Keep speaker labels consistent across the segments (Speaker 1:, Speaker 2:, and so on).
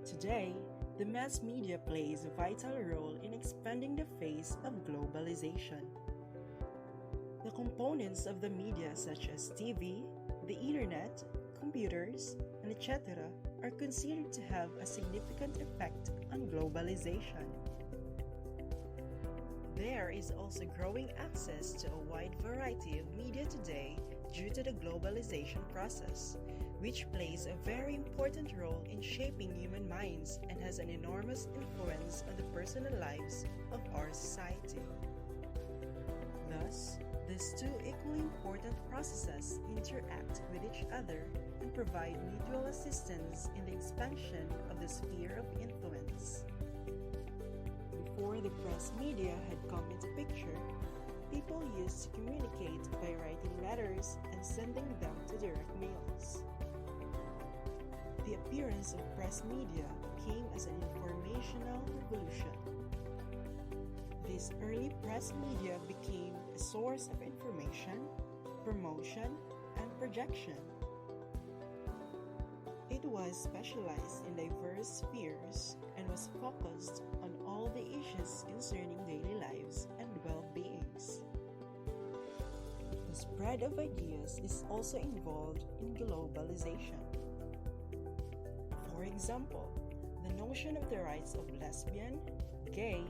Speaker 1: Today, the mass media plays a vital role in expanding the face of globalization. The components of the media, such as TV, the internet, computers, and etc., are considered to have a significant effect on globalization. There is also growing access to a wide variety of media today due to the globalization process, which plays a very important role in shaping human minds and has an enormous influence on the personal lives of our society. Thus, these two equally important processes interact with each other and provide mutual assistance in the expansion of the sphere of influence. Before the press media had come into picture, people used to communicate by writing letters and sending them to direct mails. The appearance of press media came as an informational revolution. This early press media became a source of information, promotion, and projection. It was specialized in diverse spheres and was focused on all the issues concerning daily lives and well-beings. The spread of ideas is also involved in globalization. For example, the notion of the rights of lesbian, gay,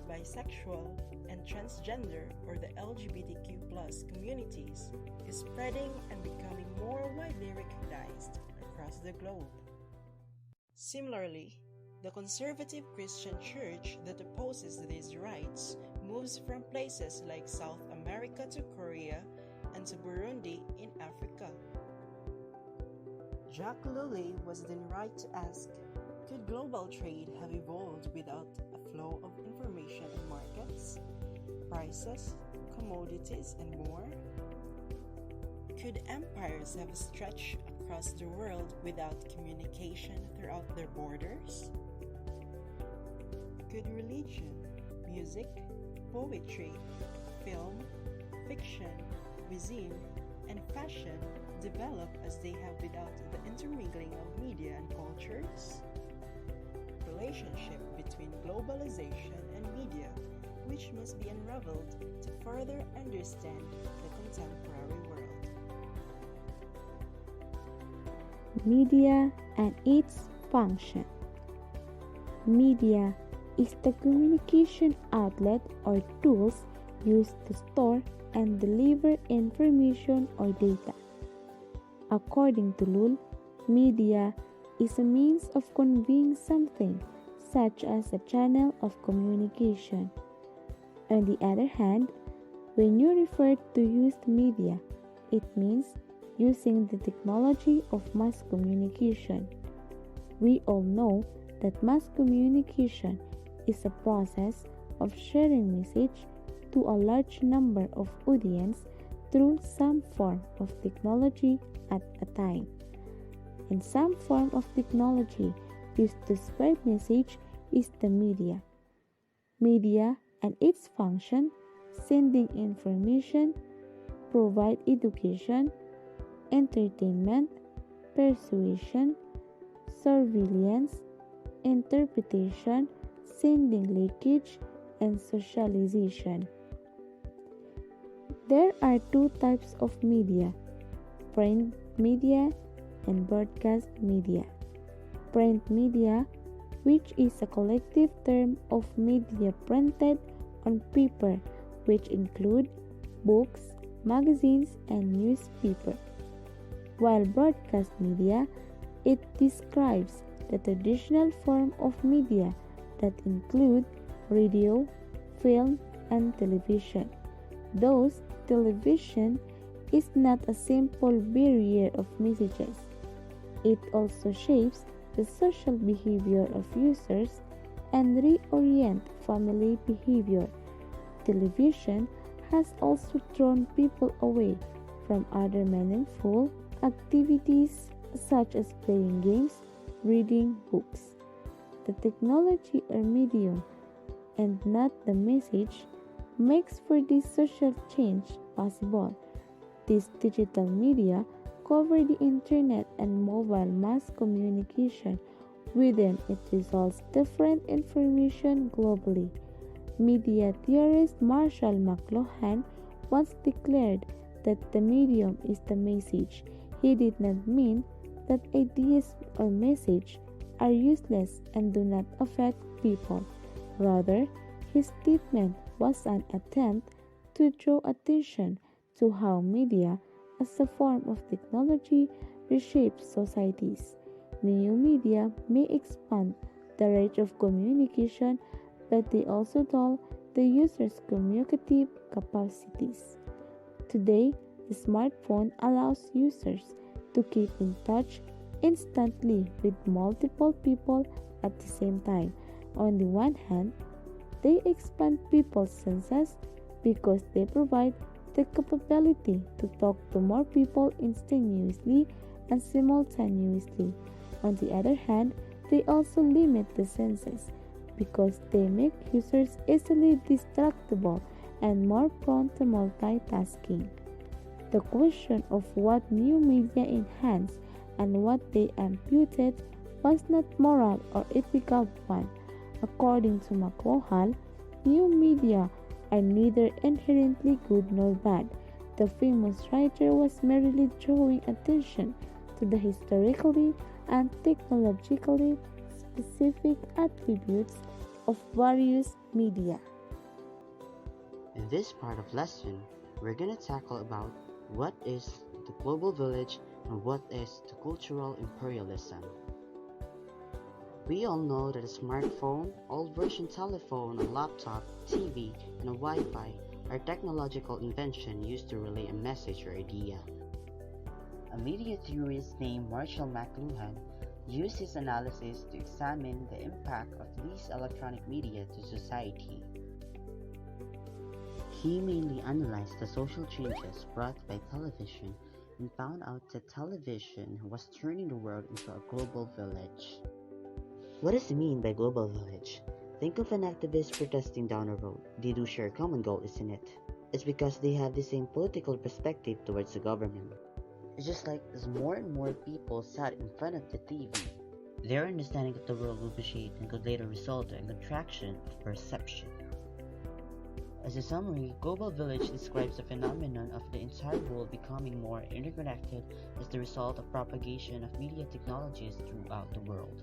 Speaker 1: bisexual, and transgender or the LGBTQ+ communities is spreading and becoming more widely recognized across the globe. Similarly, the conservative Christian church that opposes these rights moves from places like South America to Korea and to Burundi in Africa. Jacques Lully was then right to ask, could global trade have evolved without a flow of information in markets, prices, commodities, and more? Could empires have stretched across the world without communication throughout their borders? Could religion, music, poetry, film, fiction, cuisine, and fashion develop as they have without the intermingling of media and cultures? Relationship between globalization and media, which must be unraveled to further understand the contemporary world.
Speaker 2: Media and its function. Media is the communication outlet or tools used to store and deliver information or data. According to Lull, media is a means of conveying something, such as a channel of communication. On the other hand, when you refer to used media, it means using the technology of mass communication. We all know that mass communication is a process of sharing message to a large number of audience through some form of technology at a time. And some form of technology used to spread message is the media. Media and its function, sending information, provide education, entertainment, persuasion, surveillance, interpretation, sending leakage, and socialization. There are two types of media, print media and broadcast media. Print media, which is a collective term of media printed on paper, which include books, magazines, and newspaper. While broadcast media, it describes the traditional form of media that include radio, film, and television. Thus, television is not a simple barrier of messages. It also shapes the social behavior of users and reorient family behavior. Television has also drawn people away from other meaningful activities such as playing games, reading books. The technology or medium and not the message makes for this social change possible. This digital media cover the internet and mobile mass communication Within it results different information globally. Media theorist Marshall McLuhan once declared that the medium is the message. He did not mean that ideas or message are useless and do not affect people. Rather, his statement was an attempt to draw attention to how media, as a form of technology, reshapes societies. New media may expand the range of communication, but they also dull the user's communicative capacities. Today, the smartphone allows users to keep in touch instantly with multiple people at the same time. On the one hand, they expand people's senses because they provide the capability to talk to more people instantaneously and simultaneously. On the other hand, they also limit the senses because they make users easily distractible and more prone to multitasking. The question of what new media enhance and what they amputate was not moral or ethical one. According to McLuhan, new media are neither inherently good nor bad. The famous writer was merely drawing attention to the historically and technologically specific attributes of various media.
Speaker 3: In this part of lesson, we're gonna tackle about what is the global village and what is the cultural imperialism. We all know that a smartphone, old-version telephone, a laptop, TV, and a Wi-Fi are technological inventions used to relay a message or idea. A media theorist named Marshall McLuhan used his analysis to examine the impact of these electronic media to society. He mainly analyzed the social changes brought by television and found out that television was turning the world into a global village. What does he mean by global village? Think of an activist protesting down a road. They do share a common goal, isn't it? It's because they have the same political perspective towards the government. It's just like as more and more people sat in front of the TV, their understanding of the world will be shaped and could later result in a contraction of perception. As a summary, global village describes the phenomenon of the entire world becoming more interconnected as the result of propagation of media technologies throughout the world.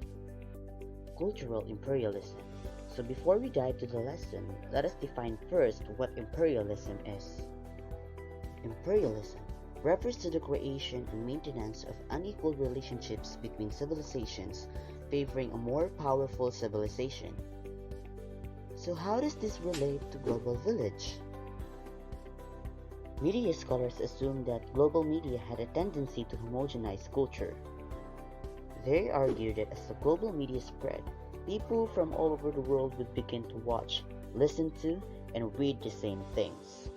Speaker 3: Cultural imperialism. So before we dive to the lesson, let us define first what imperialism is. Imperialism refers to the creation and maintenance of unequal relationships between civilizations, favoring a more powerful civilization. So how does this relate to global village? Media scholars assume that global media had a tendency to homogenize culture. They argue that as the global media spread, people from all over the world would begin to watch, listen to, and read the same things.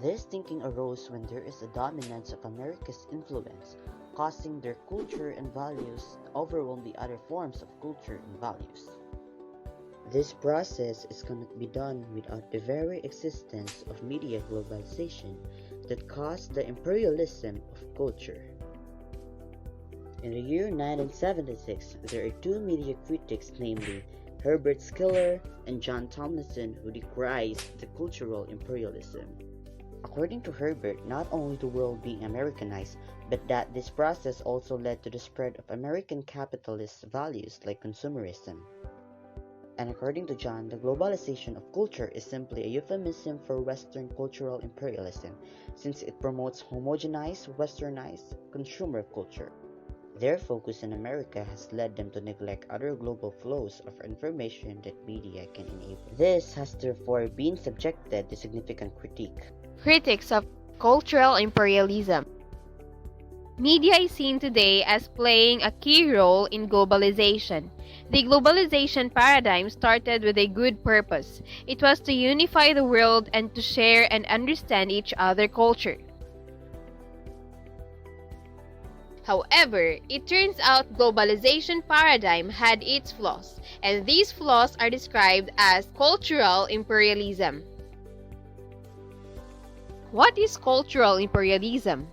Speaker 3: This thinking arose when there is a dominance of America's influence, causing their culture and values to overwhelm the other forms of culture and values. This process is cannot be done without the very existence of media globalization that caused the imperialism of culture. In the year 1976, there are two media critics, namely Herbert Schiller and John Tomlinson, who decried the cultural imperialism. According to Herbert, not only the world being Americanized, but that this process also led to the spread of American capitalist values like consumerism. And according to John, the globalization of culture is simply a euphemism for Western cultural imperialism, since it promotes homogenized, westernized consumer culture. Their focus in America has led them to neglect other global flows of information that media can enable. This has therefore been subjected to significant critique.
Speaker 4: Critics of cultural imperialism. Media is seen today as playing a key role in globalization. The globalization paradigm started with a good purpose. It was to unify the world and to share and understand each other's culture. However, it turns out globalization paradigm had its flaws, and these flaws are described as cultural imperialism. What is cultural imperialism?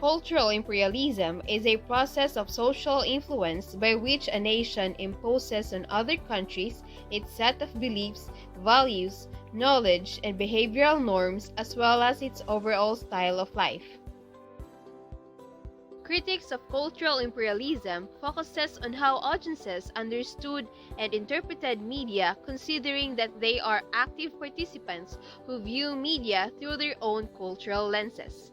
Speaker 4: Cultural imperialism is a process of social influence by which a nation imposes on other countries its set of beliefs, values, knowledge, and behavioral norms, as well as its overall style of life. Critics of cultural imperialism focuses on how audiences understood and interpreted media, considering that they are active participants who view media through their own cultural lenses.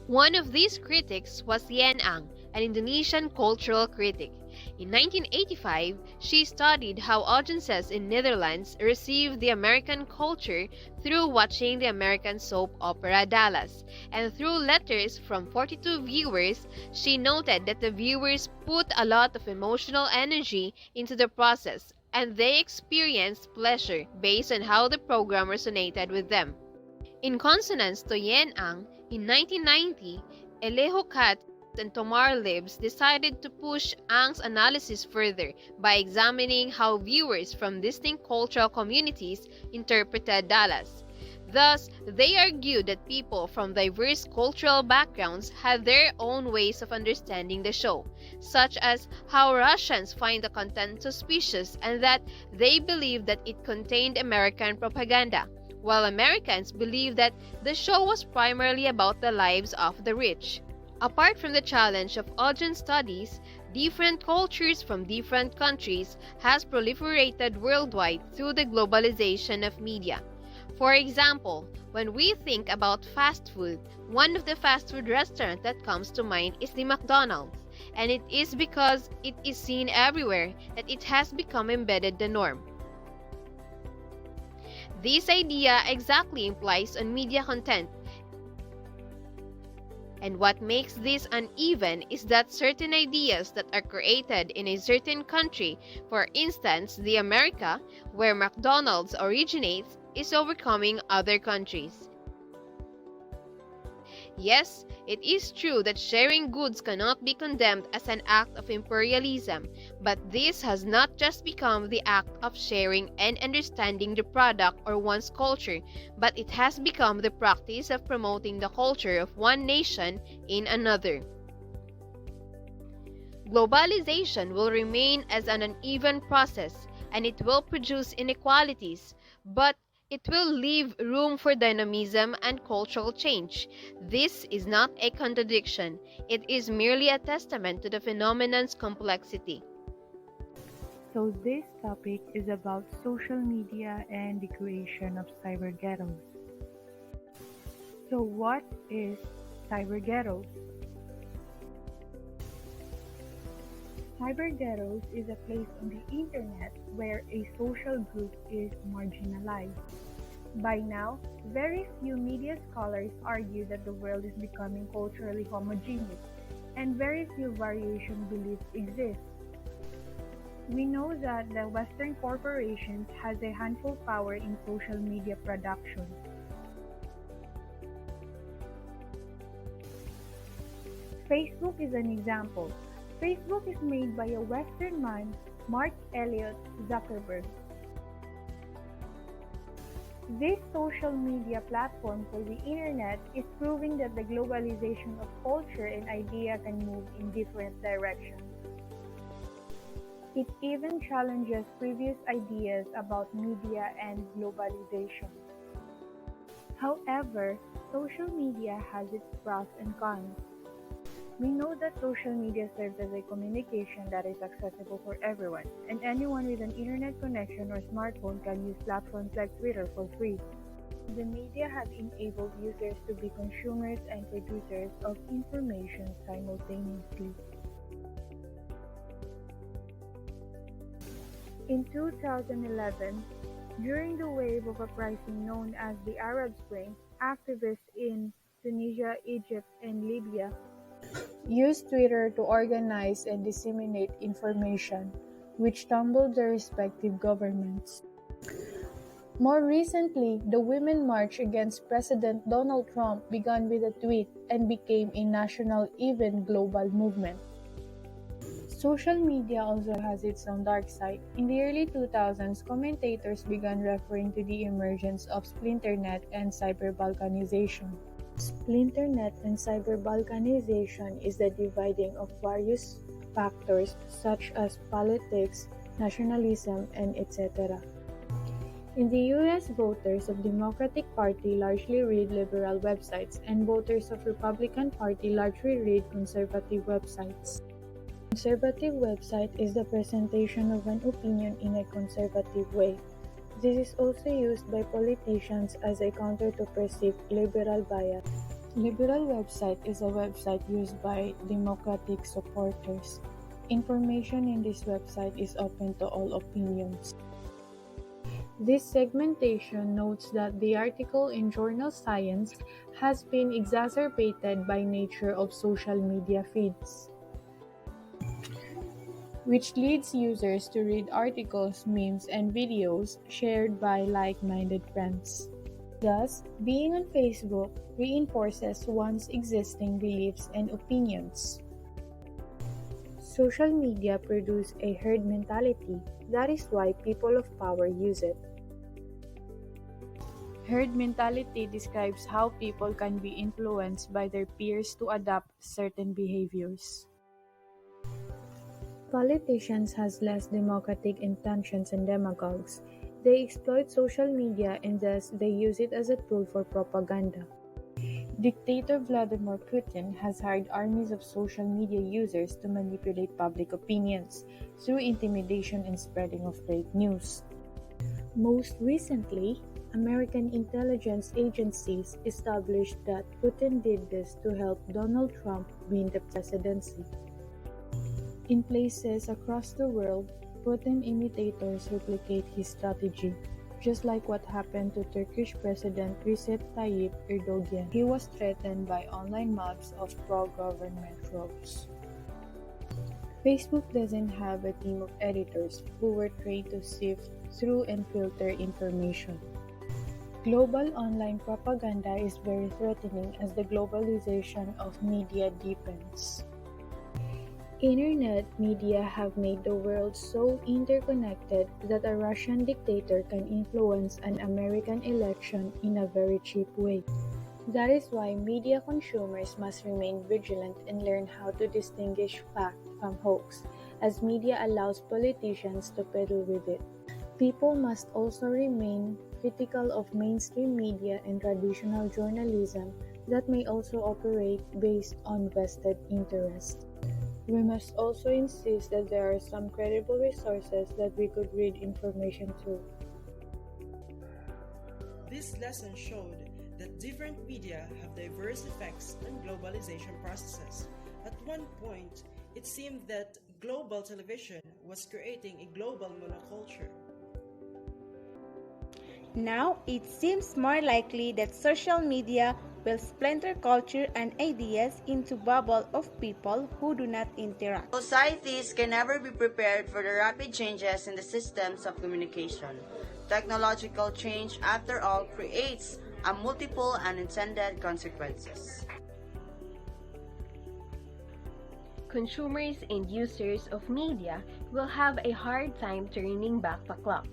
Speaker 4: One of these critics was Yen Ang, an Indonesian cultural critic. In 1985, she studied how audiences in Netherlands received the American culture through watching the American soap opera Dallas, and through letters from 42 viewers, she noted that the viewers put a lot of emotional energy into the process, and they experienced pleasure based on how the program resonated with them. In consonance to Yen Ang, in 1990, Alejo Katz and Tomar Libs decided to push Ang's analysis further by examining how viewers from distinct cultural communities interpreted Dallas. Thus, they argued that people from diverse cultural backgrounds had their own ways of understanding the show, such as how Russians find the content suspicious and that they believed that it contained American propaganda, while Americans believed that the show was primarily about the lives of the rich. Apart from the challenge of audience studies, different cultures from different countries has proliferated worldwide through the globalization of media. For example, when we think about fast food, one of the fast food restaurants that comes to mind is the McDonald's, and it is because it is seen everywhere that it has become embedded the norm. This idea exactly implies on media content. And what makes this uneven is that certain ideas that are created in a certain country, for instance, the America, where McDonald's originates, is overcoming other countries. Yes, it is true that sharing goods cannot be condemned as an act of imperialism, but this has not just become the act of sharing and understanding the product or one's culture, but it has become the practice of promoting the culture of one nation in another. Globalization will remain as an uneven process, and it will produce inequalities, but it will leave room for dynamism and cultural change. This is not a contradiction. It is merely a testament to the phenomenon's complexity.
Speaker 5: So this topic is about social media and the creation of cyber ghettos. So what is cyber ghettos? Cyber ghettos is a place on the internet where a social group is marginalized. By now, very few media scholars argue that the world is becoming culturally homogeneous, and very few variation beliefs exist. We know that the Western corporations has a handful power in social media production. Facebook is an example. Facebook is made by a Western man, Mark Elliott Zuckerberg. This social media platform for the internet is proving that the globalization of culture and idea can move in different directions. It even challenges previous ideas about media and globalization. However, social media has its pros and cons. We know that social media serves as a communication that is accessible for everyone, and anyone with an internet connection or smartphone can use platforms like Twitter for free. The media have enabled users to be consumers and producers of information simultaneously. In 2011, during the wave of uprising known as the Arab Spring, activists in Tunisia, Egypt, and Libya used Twitter to organize and disseminate information, which tumbled their respective governments. More recently, the Women March against President Donald Trump began with a tweet and became a national, even global movement. Social media also has its own dark side. In the early 2000s, commentators began referring to the emergence of splinternet and cyber-balkanization. Splinternet and cyber-balkanization is the dividing of various factors such as politics, nationalism, and etc. In the US, voters of Democratic Party largely read liberal websites, and voters of Republican Party largely read conservative websites. Conservative website is the presentation of an opinion in a conservative way. This is also used by politicians as a counter to perceived liberal bias. Liberal website is a website used by Democratic supporters. Information in this website is open to all opinions. This segmentation notes that the article in journal Science has been exacerbated by nature of social media feeds, which leads users to read articles, memes, and videos shared by like-minded friends. Thus, being on Facebook reinforces one's existing beliefs and opinions. Social media produce a herd mentality. That is why people of power use it. Herd mentality describes how people can be influenced by their peers to adopt certain behaviors. Politicians has less democratic intentions than demagogues. They exploit social media and thus they use it as a tool for propaganda. Dictator Vladimir Putin has hired armies of social media users to manipulate public opinions through intimidation and spreading of fake news. Most recently, American intelligence agencies established that Putin did this to help Donald Trump win the presidency. In places across the world, Putin imitators replicate his strategy, just like what happened to Turkish President Recep Tayyip Erdogan. He was threatened by online mobs of pro-government trolls. Facebook doesn't have a team of editors who were trained to sift through and filter information. Global online propaganda is very threatening as the globalization of media deepens. Internet media have made the world so interconnected that a Russian dictator can influence an American election in a very cheap way. That is why media consumers must remain vigilant and learn how to distinguish fact from hoax, as media allows politicians to peddle with it. People must also remain critical of mainstream media and traditional journalism that may also operate based on vested interests. We must also insist that there are some credible resources that we could read information through.
Speaker 1: This lesson showed that different media have diverse effects on globalization processes. At one point, it seemed that global television was creating a global monoculture.
Speaker 6: Now, it seems more likely that social media will splinter culture and ideas into a bubble of people who do not interact.
Speaker 7: Societies can never be prepared for the rapid changes in the systems of communication. Technological change, after all, creates multiple unintended consequences.
Speaker 4: Consumers and users of media will have a hard time turning back the clock.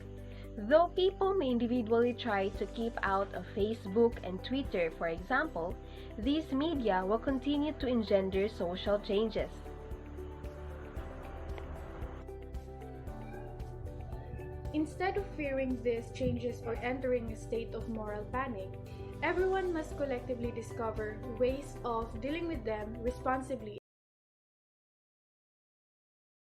Speaker 4: Though people may individually try to keep out of Facebook and Twitter, for example, these media will continue to engender social changes.
Speaker 5: Instead of fearing these changes or entering a state of moral panic, everyone must collectively discover ways of dealing with them responsibly